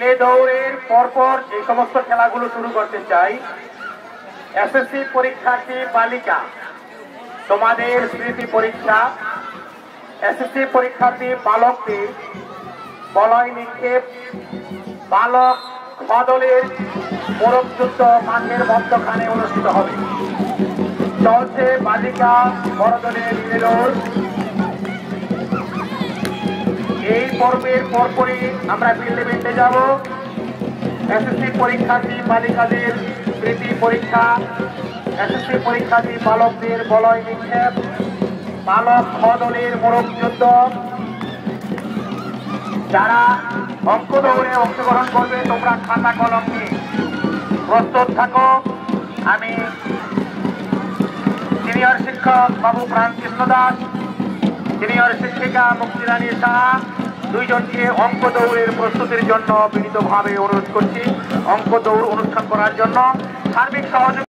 Relay দৌড়ের পরপর যে সমস্ত খেলাগুলো শুরু করতে চাই, এসএসসি পরীক্ষার্থী বালিকা তোমাদের স্মৃতি পরীক্ষা, এসএসসি পরীক্ষার্থী বালকদের বলয় নিক্ষেপ, বালক বদলের মোরগযুদ্ধ মাঠের মধ্যখানে অনুষ্ঠিত হবে। চলছে বালিকা বড় দলের রিলে দৌড়। এই পর্বের পরপরই আমরা ফিল্ডে বেঁধে যাব। এসএসসি পরীক্ষার্থী বালিকাদের স্মৃতি পরীক্ষা, এসএসসি পরীক্ষার্থী বালকদের বলয় নিক্ষেপ, বালক বদলের মোরগযুদ্ধ। যারা অঙ্ক দৌড়ে অংশগ্রহণ করবে তোমরা খাতা কলম নিয়ে প্রস্তুত থাকো। আমি সিনিয়র শিক্ষক বাবু প্রাণকৃষ্ণ দাস, সিনিয়র শিক্ষিকা মুক্তিরানী শাহ দুইজনকে অঙ্ক দৌড়ের প্রস্তুতির জন্য বিনীতভাবে অনুরোধ করছি অঙ্ক দৌড় অনুষ্ঠান করার জন্য সার্বিক সহযোগিতা